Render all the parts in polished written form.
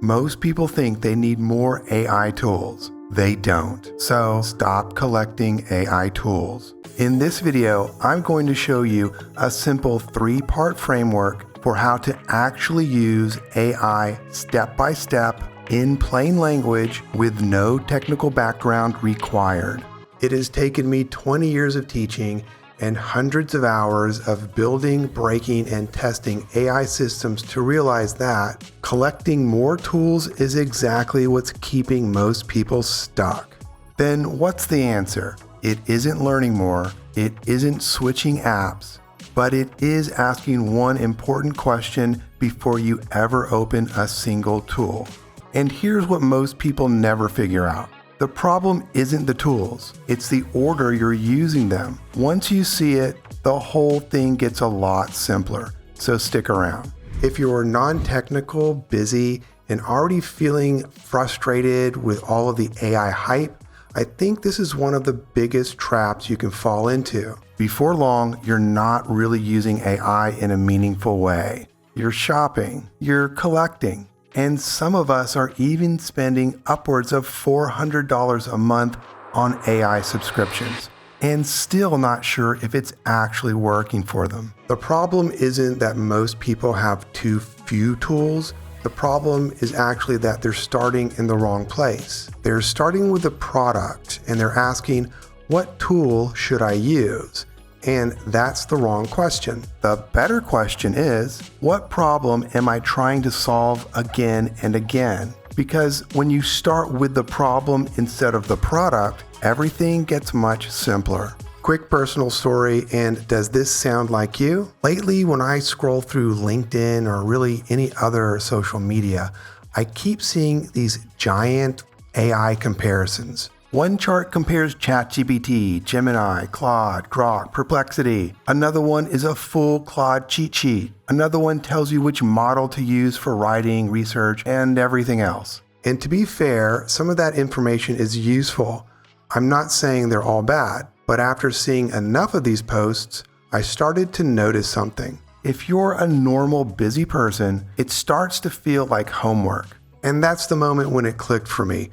Most people think they need more AI tools. They don't. So stop collecting AI tools. In this video, I'm going to show you a simple 3-part framework for how to actually use AI step by step in plain language with no technical background required. It has taken me 20 years of teaching and hundreds of hours of building, breaking, and testing AI systems to realize that collecting more tools is exactly what's keeping most people stuck. Then what's the answer? It isn't learning more, it isn't switching apps, but it is asking one important question before you ever open a single tool. And here's what most people never figure out. The problem isn't the tools, it's the order you're using them. Once you see it, the whole thing gets a lot simpler, so stick around. If you're non-technical, busy, and already feeling frustrated with all of the AI hype, I think this is one of the biggest traps you can fall into. Before long, you're not really using AI in a meaningful way. You're shopping, you're collecting, and some of us are even spending upwards of $400 a month on AI subscriptions and still not sure if it's actually working for them. The problem isn't that most people have too few tools. The problem is actually that they're starting in the wrong place. They're starting with a product and they're asking, what tool should I use? And that's the wrong question. The better question is, what problem am I trying to solve again and again? Because when you start with the problem instead of the product, everything gets much simpler. Quick personal story, and does this sound like you? Lately, when I scroll through LinkedIn or really any other social media, I keep seeing these giant AI comparisons. One chart compares ChatGPT, Gemini, Claude, Grok, Perplexity. Another one is a full Claude cheat sheet. Another one tells you which model to use for writing, research, and everything else. And to be fair, some of that information is useful. I'm not saying they're all bad, but after seeing enough of these posts, I started to notice something. If you're a normal, busy person, it starts to feel like homework. And that's the moment when it clicked for me.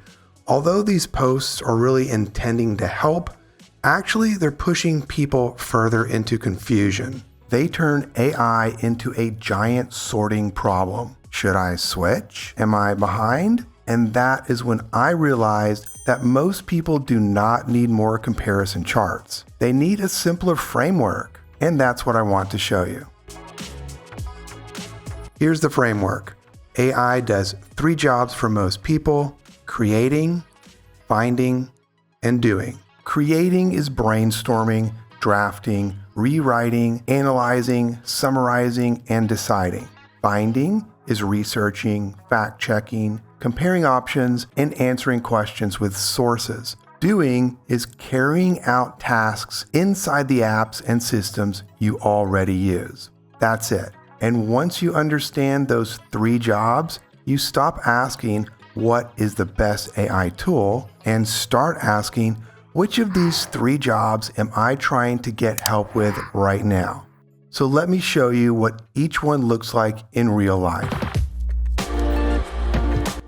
Although these posts are really intending to help, actually they're pushing people further into confusion. They turn AI into a giant sorting problem. Should I switch? Am I behind? And that is when I realized that most people do not need more comparison charts. They need a simpler framework, and that's what I want to show you. Here's the framework. AI does 3 jobs for most people: creating, finding, and doing. Creating is brainstorming, drafting, rewriting, analyzing, summarizing, and deciding. Finding is researching, fact-checking, comparing options, and answering questions with sources. Doing is carrying out tasks inside the apps and systems you already use. That's it. And once you understand those 3 jobs, you stop asking, what is the best AI tool, and start asking, which of these 3 jobs am I trying to get help with right now? So let me show you what each one looks like in real life.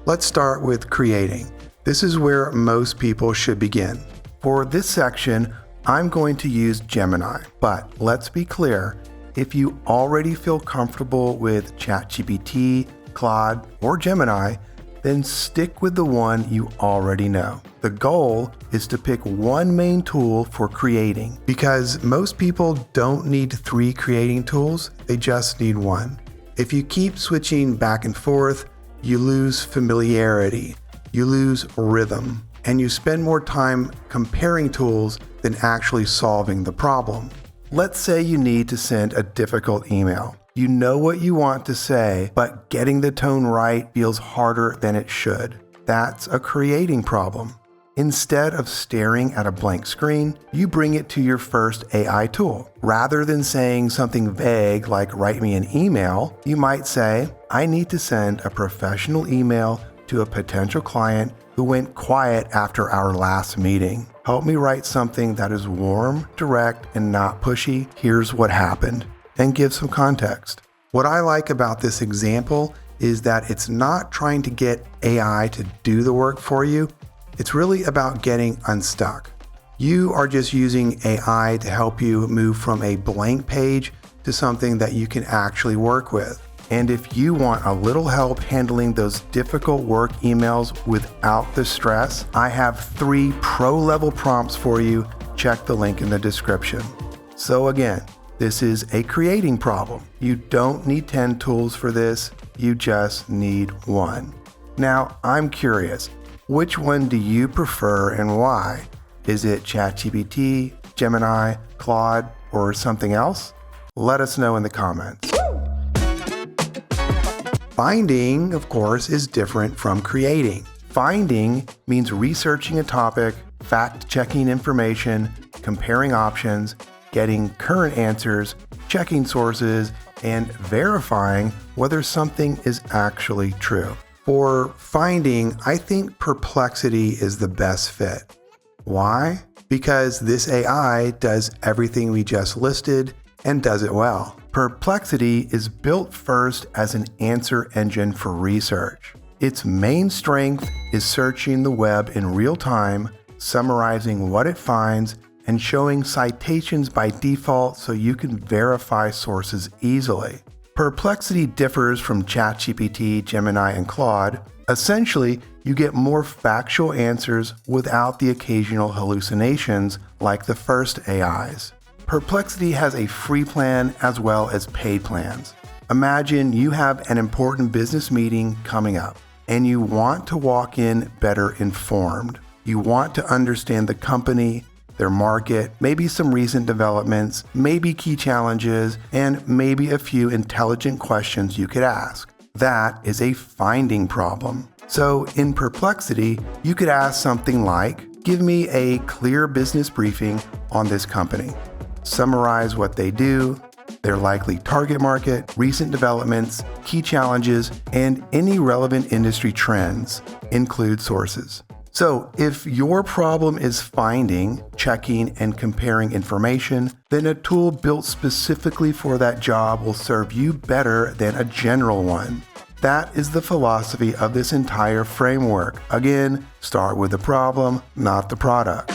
Let's start with creating. This is where most people should begin. For this section, I'm going to use Gemini, but let's be clear, if you already feel comfortable with ChatGPT, Claude, or Gemini, then stick with the one you already know. The goal is to pick one main tool for creating, because most people don't need 3 creating tools, they just need one. If you keep switching back and forth, you lose familiarity, you lose rhythm, and you spend more time comparing tools than actually solving the problem. Let's say you need to send a difficult email. You know what you want to say, but getting the tone right feels harder than it should. That's a creating problem. Instead of staring at a blank screen, you bring it to your first AI tool. Rather than saying something vague like write me an email, you might say, I need to send a professional email to a potential client who went quiet after our last meeting. Help me write something that is warm, direct, and not pushy. Here's what happened. And give some context. What I like about this example is that it's not trying to get AI to do the work for you. It's really about getting unstuck. You are just using AI to help you move from a blank page to something that you can actually work with. And if you want a little help handling those difficult work emails without the stress, I have 3 pro-level prompts for you. Check the link in the description. So again, this is a creating problem. You don't need 10 tools for this, you just need 1. Now, I'm curious, which one do you prefer and why? Is it ChatGPT, Gemini, Claude, or something else? Let us know in the comments. Finding, of course, is different from creating. Finding means researching a topic, fact-checking information, comparing options, getting current answers, checking sources, and verifying whether something is actually true. For finding, I think Perplexity is the best fit. Why? Because this AI does everything we just listed and does it well. Perplexity is built first as an answer engine for research. Its main strength is searching the web in real time, summarizing what it finds, and showing citations by default so you can verify sources easily. Perplexity differs from ChatGPT, Gemini, and Claude. Essentially, you get more factual answers without the occasional hallucinations like the first AIs. Perplexity has a free plan as well as paid plans. Imagine you have an important business meeting coming up and you want to walk in better informed. You want to understand the company, their market, maybe some recent developments, maybe key challenges, and maybe a few intelligent questions you could ask. That is a finding problem. So in Perplexity, you could ask something like, give me a clear business briefing on this company. Summarize what they do, their likely target market, recent developments, key challenges, and any relevant industry trends. Include sources. So if your problem is finding, checking, and comparing information, then a tool built specifically for that job will serve you better than a general one. That is the philosophy of this entire framework. Again, start with the problem, not the product.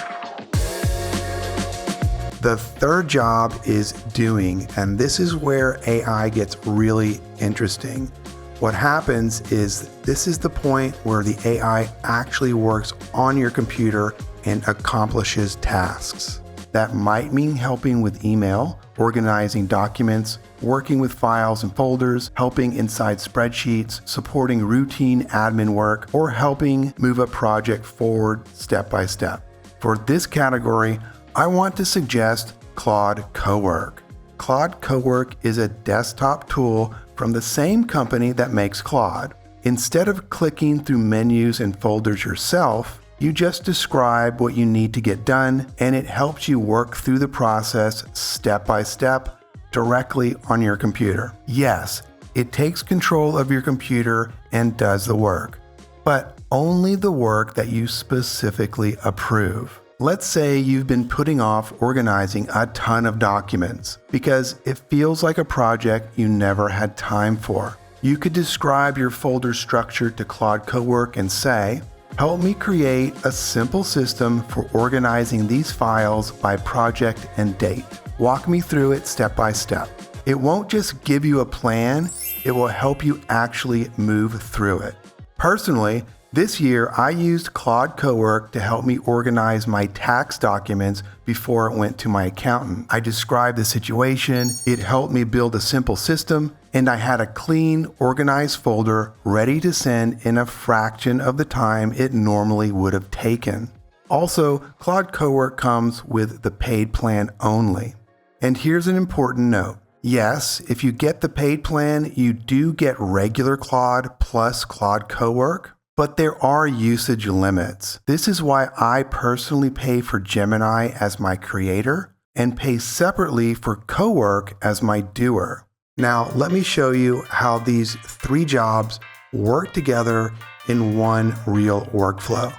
The third job is doing, and this is where AI gets really interesting. What happens is this is the point where the AI actually works on your computer and accomplishes tasks. That might mean helping with email, organizing documents, working with files and folders, helping inside spreadsheets, supporting routine admin work, or helping move a project forward step by step. For this category, I want to suggest Claude Cowork. Claude Cowork is a desktop tool from the same company that makes Claude. Instead of clicking through menus and folders yourself, you just describe what you need to get done, and it helps you work through the process step by step directly on your computer. Yes, it takes control of your computer and does the work, but only the work that you specifically approve. Let's say you've been putting off organizing a ton of documents because it feels like a project you never had time for. You could describe your folder structure to Claude Cowork and say, help me create a simple system for organizing these files by project and date. Walk me through it step by step. It won't just give you a plan, it will help you actually move through it. Personally, this year, I used Claude Cowork to help me organize my tax documents before it went to my accountant. I described the situation, it helped me build a simple system, and I had a clean, organized folder ready to send in a fraction of the time it normally would have taken. Also, Claude Cowork comes with the paid plan only. And here's an important note. Yes, if you get the paid plan, you do get regular Claude plus Claude Cowork. But there are usage limits. This is why I personally pay for Gemini as my creator and pay separately for Cowork as my doer. Now, let me show you how these 3 jobs work together in one real workflow.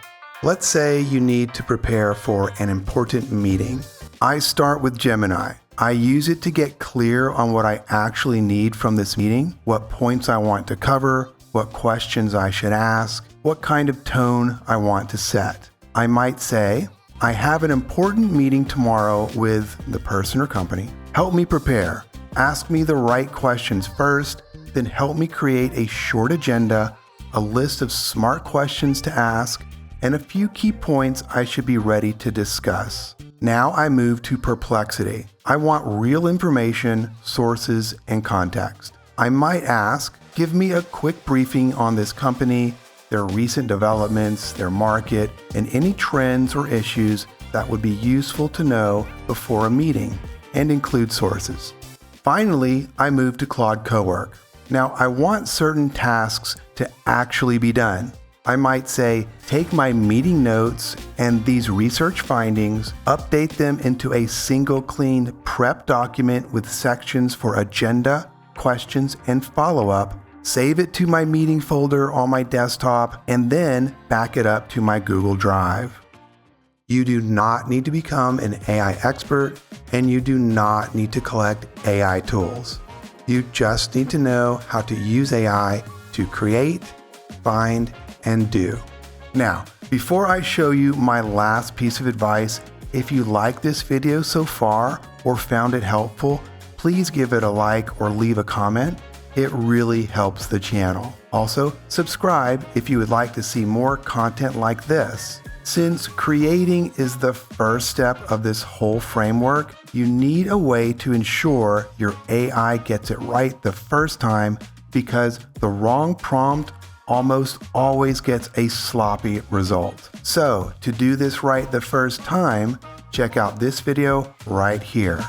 Let's say you need to prepare for an important meeting. I start with Gemini. I use it to get clear on what I actually need from this meeting, what points I want to cover, what questions I should ask, what kind of tone I want to set. I might say, I have an important meeting tomorrow with the person or company. Help me prepare. Ask me the right questions first, then help me create a short agenda, a list of smart questions to ask, and a few key points I should be ready to discuss. Now I move to Perplexity. I want real information, sources, and context. I might ask, give me a quick briefing on this company, their recent developments, their market, and any trends or issues that would be useful to know before a meeting, and include sources. Finally, I move to Claude Cowork. Now, I want certain tasks to actually be done. I might say, take my meeting notes and these research findings, update them into a single clean prep document with sections for agenda, questions, and follow-up, save it to my meeting folder on my desktop, and then back it up to my Google Drive. You do not need to become an AI expert, and you do not need to collect AI tools. You just need to know how to use AI to create, find, and do. Now, before I show you my last piece of advice, if you like this video so far or found it helpful, please give it a like or leave a comment. It really helps the channel. Also, subscribe if you would like to see more content like this. Since creating is the first step of this whole framework, you need a way to ensure your AI gets it right the first time, because the wrong prompt almost always gets a sloppy result. So, to do this right the first time, check out this video right here.